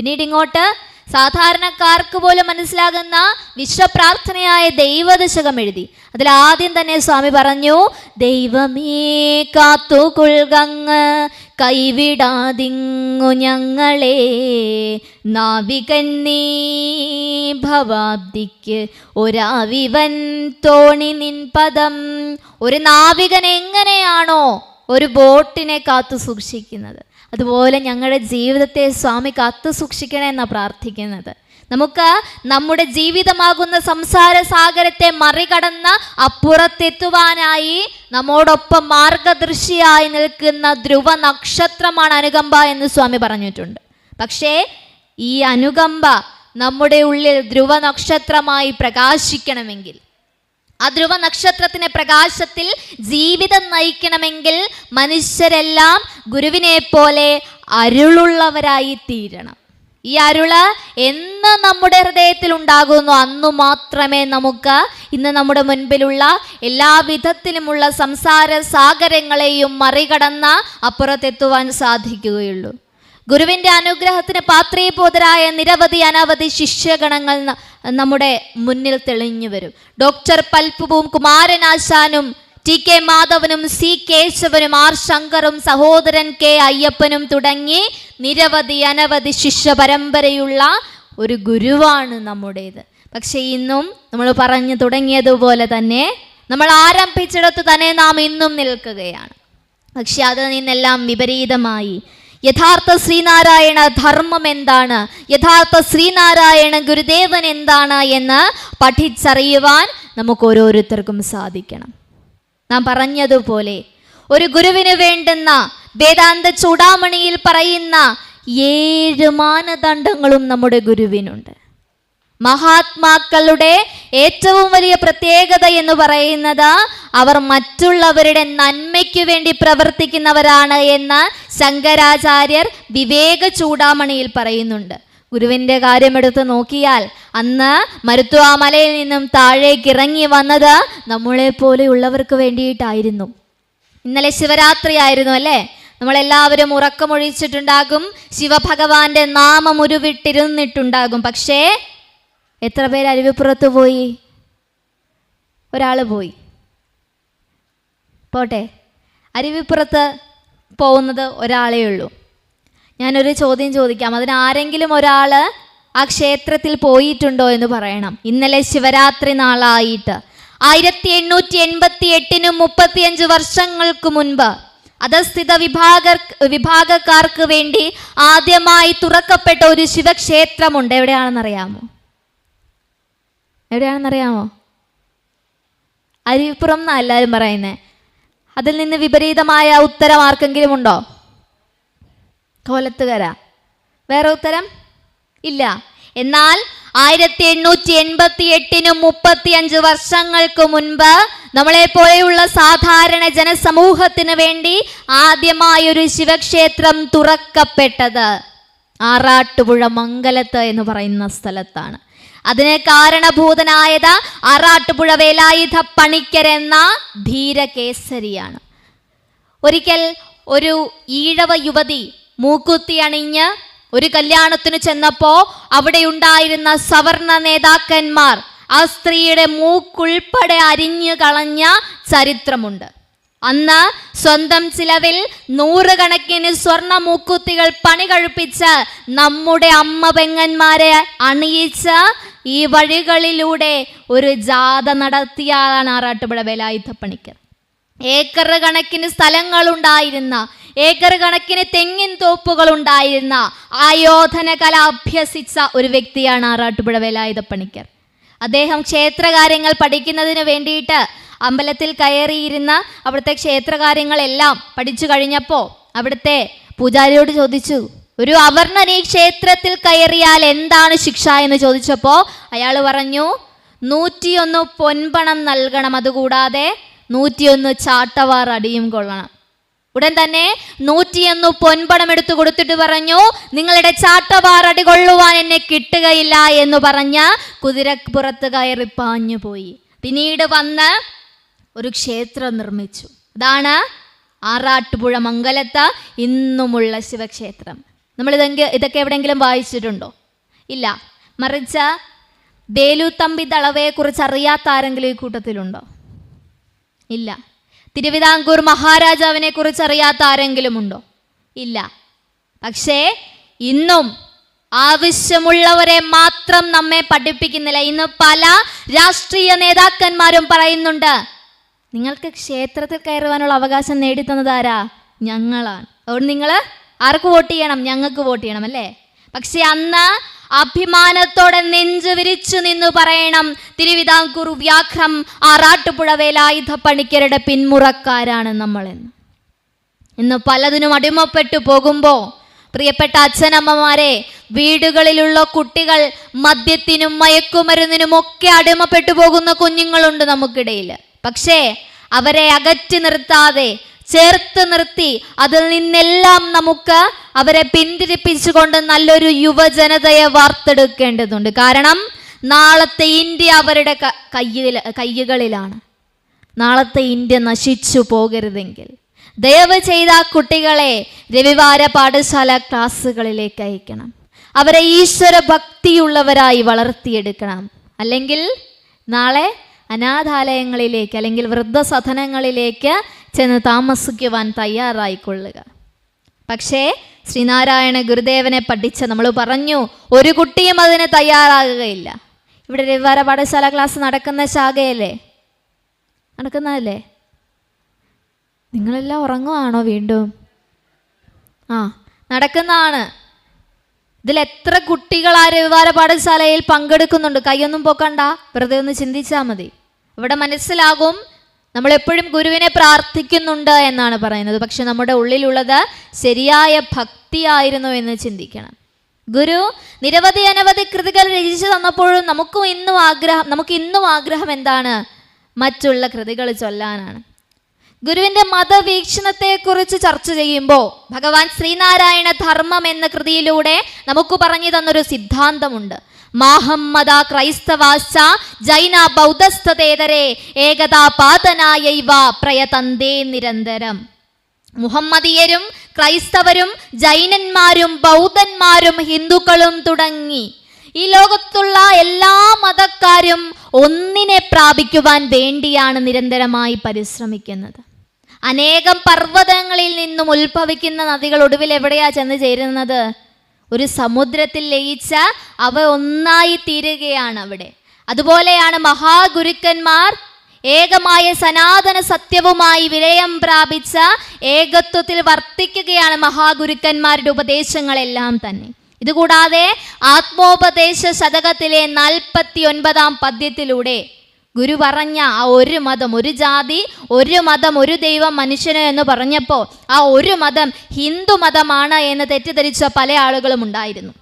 പിന്നീട് ഇങ്ങോട്ട് സാധാരണക്കാർക്ക് പോലും മനസ്സിലാകുന്ന വിശ്വപ്രാർത്ഥനയായ ദൈവദശകം എഴുതി. അതിൽ ആദ്യം തന്നെ സ്വാമി പറഞ്ഞു, ദൈവമേ കാത്തുകൊള്ളുകങ്ങ് കൈവിടാതിങ്ങു ഞങ്ങളെ, നാവികൻ നീ ഭവാബ്ദിക്ക് ഒരാവിവൻ തോണി നിൻ പദം. ഒരു നാവികൻ എങ്ങനെയാണോ ഒരു ബോട്ടിനെ കാത്തു സൂക്ഷിക്കുന്നത്, അതുപോലെ ഞങ്ങളുടെ ജീവിതത്തെ സ്വാമി കാത്തു സൂക്ഷിക്കണമെന്നാണ് പ്രാർത്ഥിക്കുന്നത്. നമുക്ക് നമ്മുടെ ജീവിതമാകുന്ന സംസാര സാഗരത്തെ മറികടന്ന് അപ്പുറത്തെത്തുവാനായി നമ്മോടൊപ്പം മാർഗദർശിയായി നിൽക്കുന്ന ധ്രുവ നക്ഷത്രമാണ് അനുകമ്പ എന്ന് സ്വാമി പറഞ്ഞിട്ടുണ്ട്. പക്ഷേ ഈ അനുകമ്പ നമ്മുടെ ഉള്ളിൽ ധ്രുവ നക്ഷത്രമായി പ്രകാശിക്കണമെങ്കിൽ, ആ ധ്രുവ നക്ഷത്രത്തിന്റെ പ്രകാശത്തിൽ ജീവിതം നയിക്കണമെങ്കിൽ മനുഷ്യരെല്ലാം ഗുരുവിനെ പോലെ അരുളുള്ളവരായി തീരണം. ഈ അരുള് എന്ന് നമ്മുടെ ഹൃദയത്തിൽ ഉണ്ടാകുന്നു, അന്നു മാത്രമേ നമുക്ക് ഇന്ന് നമ്മുടെ മുൻപിലുള്ള എല്ലാ വിധത്തിലുമുള്ള സംസാര സാഗരങ്ങളെയും മറികടന്ന് അപ്പുറത്തെത്തുവാൻ സാധിക്കുകയുള്ളൂ. ഗുരുവിൻ്റെ അനുഗ്രഹത്തിന് പാത്രീഭൂതരായ നിരവധി അനവധി ശിഷ്യഗണങ്ങൾ നമ്മുടെ മുന്നിൽ തെളിഞ്ഞു വരും. ഡോക്ടർ പൽപ്പുവും കുമാരനാശാനും ടി കെ മാധവനും സി കേശവനും ആർ ശങ്കറും സഹോദരൻ കെ അയ്യപ്പനും തുടങ്ങി നിരവധി അനവധി ശിഷ്യ പരമ്പരയുള്ള ഒരു ഗുരുവാണ് നമ്മുടേത്. പക്ഷെ ഇന്നും നമ്മൾ പറഞ്ഞു തുടങ്ങിയതുപോലെ തന്നെ നമ്മൾ ആരംഭിച്ചിടത്ത് തന്നെ നാം ഇന്നും നിൽക്കുകയാണ്. പക്ഷെ അതിൽ നിന്നെല്ലാം വിപരീതമായി യഥാർത്ഥ ശ്രീനാരായണ ധർമ്മം എന്താണ്, യഥാർത്ഥ ശ്രീനാരായണ ഗുരുദേവൻ എന്താണ് എന്ന് പഠിച്ചറിയുവാൻ നമുക്ക് ഓരോരുത്തർക്കും സാധിക്കണം. നാം പറഞ്ഞതുപോലെ ഒരു ഗുരുവിന് വേണ്ടുന്ന വേദാന്ത ചൂടാമണിയിൽ പറയുന്ന 7 മാനദണ്ഡങ്ങളും നമ്മുടെ ഗുരുവിനുണ്ട്. മഹാത്മാക്കളുടെ ഏറ്റവും വലിയ പ്രത്യേകത എന്ന് പറയുന്നത് അവർ മറ്റുള്ളവരുടെ നന്മയ്ക്ക് വേണ്ടി പ്രവർത്തിക്കുന്നവരാണ് എന്ന് ശങ്കരാചാര്യർ വിവേക ചൂടാമണിയിൽ പറയുന്നുണ്ട്. ഗുരുവിൻ്റെ കാര്യമെടുത്ത് നോക്കിയാൽ അന്ന് മരുത്വ മലയിൽ നിന്നും താഴേക്ക് ഇറങ്ങി വന്നത് നമ്മളെ പോലെയുള്ളവർക്ക് വേണ്ടിയിട്ടായിരുന്നു. ഇന്നലെ ശിവരാത്രി ആയിരുന്നു അല്ലേ? നമ്മളെല്ലാവരും ഉറക്കമൊഴിച്ചിട്ടുണ്ടാകും, ശിവഭഗവാന്റെ നാമം ഉരുവിട്ടിരുന്നിട്ടുണ്ടാകും. പക്ഷേ എത്ര പേര് അരുവിപ്പുറത്ത് പോയി? ഒരാൾ പോയി, പോട്ടെ. അരുവിപ്പുറത്ത് പോകുന്നത് ഒരാളേ ഉള്ളൂ. ഞാനൊരു ചോദ്യം ചോദിക്കാം, അതിന് ആരെങ്കിലും ഒരാൾ ആ ക്ഷേത്രത്തിൽ പോയിട്ടുണ്ടോ എന്ന് പറയണം. ഇന്നലെ ശിവരാത്രി നാളായിട്ട് 1888 35 വർഷങ്ങൾക്ക് മുൻപ് അധസ്ഥിത വിഭാഗക്കാർക്ക് വേണ്ടി ആദ്യമായി തുറക്കപ്പെട്ട ഒരു ശിവക്ഷേത്രമുണ്ട്. എവിടെയാണെന്നറിയാമോ? അരുവിപ്പുറം എന്നാണ് എല്ലാവരും പറയുന്നത്. അതിൽ നിന്ന് വിപരീതമായ ഉത്തരം ആർക്കെങ്കിലും ഉണ്ടോ? കോലത്തുകര. വേറെ ഉത്തരം ഇല്ല. എന്നാൽ 1888 35 വർഷങ്ങൾക്ക് മുൻപ് നമ്മളെ പോലെയുള്ള സാധാരണ ജനസമൂഹത്തിന് വേണ്ടി ആദ്യമായൊരു ശിവക്ഷേത്രം തുറക്കപ്പെട്ടത് ആറാട്ടുപുഴ മംഗലത്ത് എന്ന് പറയുന്ന സ്ഥലത്താണ്. അതിന് കാരണഭൂതനായത് ആറാട്ടുപുഴ വേലായുധ പണിക്കർ എന്ന ധീരകേസരിയാണ്. ഒരിക്കൽ ഒരു ഈഴവ യുവതി മൂക്കുത്തി അണിഞ്ഞ് ഒരു കല്യാണത്തിന് ചെന്നപ്പോൾ അവിടെ ഉണ്ടായിരുന്ന സവർണ നേതാക്കന്മാർ ആ സ്ത്രീയുടെ മൂക്കുൾപ്പെടെ അരിഞ്ഞു കളഞ്ഞ ചരിത്രമുണ്ട്. അന്ന് സ്വന്തം ചിലവിൽ 100 കണക്കിന് സ്വർണ്ണ മൂക്കുത്തികൾ പണി കഴിപ്പിച്ച് നമ്മുടെ അമ്മ പെങ്ങന്മാരെ അണിയിച്ച് ഈ വഴികളിലൂടെ ഒരു ജാഥ നടത്തിയാണ് ആറാട്ടുപുഴ വേലായുധ പണിക്കർ. ഏക്കർ കണക്കിന് സ്ഥലങ്ങളുണ്ടായിരുന്ന, ഏക്കർ കണക്കിന് തെങ്ങിൻ തോപ്പുകൾ ഉണ്ടായിരുന്ന ആയോധന കല അഭ്യസിച്ച ഒരു വ്യക്തിയാണ് ആറാട്ടുപുഴ വേലായുധ പണിക്കർ. അദ്ദേഹം ക്ഷേത്രകാര്യങ്ങൾ പഠിക്കുന്നതിന് വേണ്ടിയിട്ട് അമ്പലത്തിൽ കയറിയിരുന്ന അവിടുത്തെ ക്ഷേത്രകാര്യങ്ങളെല്ലാം പഠിച്ചു കഴിഞ്ഞപ്പോൾ അവിടുത്തെ പൂജാരിയോട് ചോദിച്ചു, ഒരു അവർണൻ ഈ ക്ഷേത്രത്തിൽ കയറിയാൽ എന്താണ് ശിക്ഷ എന്ന് ചോദിച്ചപ്പോൾ അയാൾ പറഞ്ഞു, 101 പൊൻപണം നൽകണം, അതുകൂടാതെ 101 ചാട്ടവാർ അടിയും കൊള്ളണം. ഉടൻ തന്നെ 101 പൊൻപണം എടുത്തു കൊടുത്തിട്ട് പറഞ്ഞു, നിങ്ങളുടെ ചാട്ടവാർ അടി കൊള്ളുവാൻ എന്നെ കിട്ടുകയില്ല എന്ന് പറഞ്ഞ കുതിരപ്പുറത്ത് കയറി പാഞ്ഞു പോയി. പിന്നീട് വന്ന് ഒരു ക്ഷേത്രം നിർമ്മിച്ചു. അതാണ് ആറാട്ടുപുഴ മംഗലത്ത് ഇന്നുമുള്ള ശിവക്ഷേത്രം. ഇതൊക്കെ എവിടെയെങ്കിലും വായിച്ചിട്ടുണ്ടോ? ഇല്ല. മറിച്ച് വേലുത്തമ്പി ദളവയെക്കുറിച്ച് അറിയാത്ത ആരെങ്കിലും ഈ കൂട്ടത്തിലുണ്ടോ? ഇല്ല. തിരുവിതാംകൂർ മഹാരാജാവിനെ കുറിച്ച് അറിയാത്ത ആരെങ്കിലും ഉണ്ടോ? ഇല്ല. പക്ഷേ ഇന്നും ആവശ്യമുള്ളവരെ മാത്രം നമ്മെ പഠിപ്പിക്കുന്നില്ല. ഇന്ന് പല രാഷ്ട്രീയ നേതാക്കന്മാരും പറയുന്നുണ്ട്, നിങ്ങൾക്ക് ക്ഷേത്രത്തിൽ കയറുവാനുള്ള അവകാശം നേടിത്തന്നത് ആരാ? ഞങ്ങളാണ്. അതുകൊണ്ട് നിങ്ങൾ ആർക്ക് വോട്ട് ചെയ്യണം? ഞങ്ങൾക്ക് വോട്ട് ചെയ്യണം, അല്ലേ? പക്ഷെ അന്ന് അഭിമാനത്തോടെ നെഞ്ചു വിരിച്ചു നിന്ന് പറയണം, തിരുവിതാംകൂർ വ്യാഘ്രം ആറാട്ടുപുഴ വേലായുധ പണിക്കരുടെ പിന്മുറക്കാരാണ് നമ്മളെന്ന്. ഇന്ന് പലതിനും അടിമപ്പെട്ടു പോകുമ്പോൾ പ്രിയപ്പെട്ട അച്ഛനമ്മമാരെ, വീടുകളിലുള്ള കുട്ടികൾ മദ്യത്തിനും മയക്കുമരുന്നിനും ഒക്കെ അടിമപ്പെട്ടു പോകുന്ന കുഞ്ഞുങ്ങളുണ്ട് നമുക്കിടയിൽ. പക്ഷേ അവരെ അകറ്റി നിർത്താതെ ചേർത്ത് നിർത്തി അതിൽ നിന്നെല്ലാം നമുക്ക് അവരെ പിന്തിരിപ്പിച്ചുകൊണ്ട് നല്ലൊരു യുവജനതയെ വാർത്തെടുക്കേണ്ടതുണ്ട്. കാരണം നാളത്തെ ഇന്ത്യ അവരുടെ കൈകളിലാണ്. നാളത്തെ ഇന്ത്യ നശിച്ചു പോകരുതെങ്കിൽ ദയവ് ചെയ്ത കുട്ടികളെ രവിവാര പാഠശാല ക്ലാസ്സുകളിലേക്ക് അയക്കണം. അവരെ ഈശ്വര ഭക്തിയുള്ളവരായി വളർത്തിയെടുക്കണം. അല്ലെങ്കിൽ നാളെ അനാഥാലയങ്ങളിലേക്ക് അല്ലെങ്കിൽ വൃദ്ധസദനങ്ങളിലേക്ക് ചെന്ന് താമസിക്കുവാൻ തയ്യാറായിക്കൊള്ളുക. പക്ഷേ ശ്രീനാരായണ ഗുരുദേവനെ പഠിച്ച നമ്മൾ പറഞ്ഞു, ഒരു കുട്ടിയും അതിന് തയ്യാറാകുകയില്ല. ഇവിടെ രവിവാര പാഠശാല ക്ലാസ് നടക്കുന്ന ശാഖയല്ലേ? നടക്കുന്നതല്ലേ? നിങ്ങളെല്ലാം ഉറങ്ങുവാണോ വീണ്ടും? നടക്കുന്നതാണ്. ഇതിൽ എത്ര കുട്ടികൾ ആ രവിവാര പാഠശാലയിൽ പങ്കെടുക്കുന്നുണ്ട്? കൈയൊന്നും പൊക്കണ്ട, വെറുതെ ഒന്ന് ചിന്തിച്ചാൽ മതി. ഇവിടെ മനസ്സിലാകും നമ്മളെപ്പോഴും ഗുരുവിനെ പ്രാർത്ഥിക്കുന്നുണ്ട് എന്നാണ് പറയുന്നത്. പക്ഷെ നമ്മുടെ ഉള്ളിലുള്ളത് ശരിയായ ഭക്തിയായിരുന്നു എന്ന് ചിന്തിക്കണം. ഗുരു നിരവധി അനവധി കൃതികൾ രചിച്ചു തന്നപ്പോഴും നമുക്ക് ഇന്നും ആഗ്രഹം എന്താണ്? മറ്റുള്ള കൃതികൾ ചൊല്ലാനാണ്. ഗുരുവിൻ്റെ മതവീക്ഷണത്തെക്കുറിച്ച് ചർച്ച ചെയ്യുമ്പോൾ ഭഗവാൻ ശ്രീനാരായണ ധർമ്മം എന്ന കൃതിയിലൂടെ നമുക്ക് പറഞ്ഞു തന്നൊരു സിദ്ധാന്തമുണ്ട്. മാഹമ്മദ ക്രൈസ്തവാശ്ച ജൈന ബൗദ്ധസ്ഥതേതരേ ഏകതാ പാതനായൈവ പ്രയതന്തേ നിരന്തരം. മുഹമ്മദിയരും ക്രൈസ്തവരും ജൈനന്മാരും ബൗദ്ധന്മാരും ഹിന്ദുക്കളും തുടങ്ങി ഈ ലോകത്തുള്ള എല്ലാ മതക്കാരും ഒന്നിനെ പ്രാപിക്കുവാൻ വേണ്ടിയാണ് നിരന്തരമായി പരിശ്രമിക്കുന്നത്. അനേകം പർവ്വതങ്ങളിൽ നിന്നും ഉത്ഭവിക്കുന്ന നദികൾ ഒടുവിൽ എവിടെയാ ചെന്ന് ചേരുന്നത്? ഒരു സമുദ്രത്തിൽ ലയിച്ച അവ ഒന്നായി തീരുകയാണ് അവിടെ. അതുപോലെയാണ് മഹാഗുരുക്കന്മാർ ഏകമായ സനാതന സത്യവുമായി വിലയം പ്രാപിച്ച ഏകത്വത്തിൽ വർത്തിക്കുകയാണ് മഹാഗുരുക്കന്മാരുടെ ഉപദേശങ്ങളെല്ലാം തന്നെ. ഇതുകൂടാതെ ആത്മോപദേശ ശതകത്തിലെ 49 പദ്യത്തിലൂടെ ഗുരു പറഞ്ഞ ആ ഒരു മതം, ഒരു ജാതി, ഒരു മതം, ഒരു ദൈവം, മനുഷ്യന് എന്ന് പറഞ്ഞപ്പോൾ ആ ഒരു മതം ഹിന്ദു മതമാണ് എന്ന് തെറ്റിദ്ധരിച്ച പല ആളുകളും ഉണ്ടായിരുന്നു.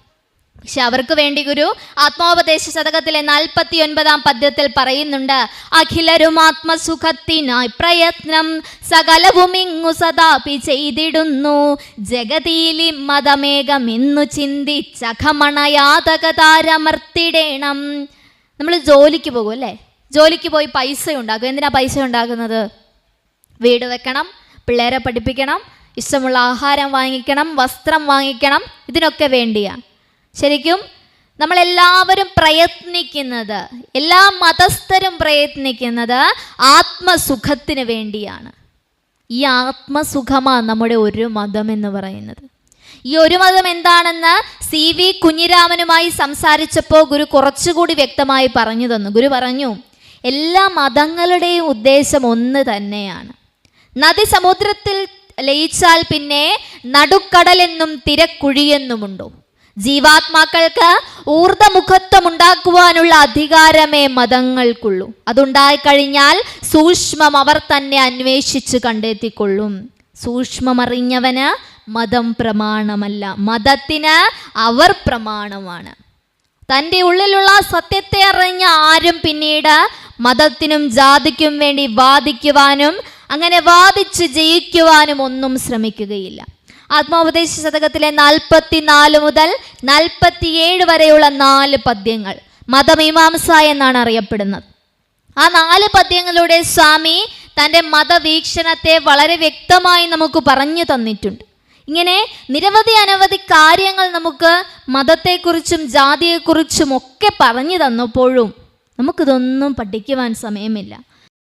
പക്ഷെ അവർക്ക് വേണ്ടി ഗുരു ആത്മോപദേശ ശതകത്തിലെ 49 പദ്യത്തിൽ പറയുന്നുണ്ട്, അഖിലരും ആത്മസുഖത്തിനായി പ്രയത്നം സകലവുമിങ്ങു സദാപി ചെയ്തിടുന്നു, ജഗതീലി മതമേകമെന്നു ചിന്തിച്ചഖമണയാതകതാരമർത്തിടേണം. നമ്മൾ ജോലിക്ക് പോകും അല്ലേ? ജോലിക്ക് പോയി പൈസ ഉണ്ടാക്കും. എന്തിനാ പൈസ ഉണ്ടാക്കുന്നത്? വീട് വെക്കണം, പിള്ളേരെ പഠിപ്പിക്കണം, ഇഷ്ടമുള്ള ആഹാരം വാങ്ങിക്കണം, വസ്ത്രം വാങ്ങിക്കണം, ഇതിനൊക്കെ വേണ്ടിയാണ്. ശരിക്കും നമ്മളെല്ലാവരും പ്രയത്നിക്കുന്നത്, എല്ലാ മതസ്ഥരും പ്രയത്നിക്കുന്നത് ആത്മസുഖത്തിന് വേണ്ടിയാണ്. ഈ ആത്മസുഖമാണ് നമ്മുടെ ഒരു മതം എന്ന് പറയുന്നത്. ഈ ഒരു മതം എന്താണെന്ന് CV കുഞ്ഞിരാമനുമായി സംസാരിച്ചപ്പോൾ ഗുരു കുറച്ചുകൂടി വ്യക്തമായി പറഞ്ഞു തന്നു. ഗുരു പറഞ്ഞു, എല്ലാ മതങ്ങളുടെയും ഉദ്ദേശം ഒന്ന് തന്നെയാണ്. നദി സമുദ്രത്തിൽ ലയിച്ചാൽ പിന്നെ നടുക്കടലെന്നും തിരക്കുഴിയെന്നുമുണ്ടോ? ജീവാത്മാക്കൾക്ക് ഊർദ്ധമുഖത്വം ഉണ്ടാക്കുവാനുള്ള അധികാരമേ മതങ്ങൾക്കുള്ളൂ. അതുണ്ടായിക്കഴിഞ്ഞാൽ സൂക്ഷ്മം അവർ തന്നെ അന്വേഷിച്ച് കണ്ടെത്തിക്കൊള്ളും. സൂക്ഷ്മമറിഞ്ഞവന് മതം പ്രമാണമല്ല, മതത്തിന് അവർ പ്രമാണമാണ്. തൻ്റെ ഉള്ളിലുള്ള സത്യത്തെ അറിഞ്ഞ ആരും പിന്നീട് മതത്തിനും ജാതിക്കും വേണ്ടി വാദിക്കുവാനും അങ്ങനെ വാദിച്ച് ജയിക്കുവാനും ഒന്നും ശ്രമിക്കുകയില്ല. ആത്മോപദേശ ശതകത്തിലെ 44 മുതൽ 47 വരെയുള്ള 4 പദ്യങ്ങൾ മതമീമാംസ എന്നാണ് അറിയപ്പെടുന്നത്. ആ 4 പദ്യങ്ങളുടെ സ്വാമി തൻ്റെ മതവീക്ഷണത്തെ വളരെ വ്യക്തമായി നമുക്ക് പറഞ്ഞു തന്നിട്ടുണ്ട്. ഇങ്ങനെ നിരവധി അനവധി കാര്യങ്ങൾ നമുക്ക് മതത്തെക്കുറിച്ചും ജാതിയെക്കുറിച്ചും ഒക്കെ പറഞ്ഞു തന്നപ്പോഴും നമുക്കിതൊന്നും പഠിക്കുവാൻ സമയമില്ല.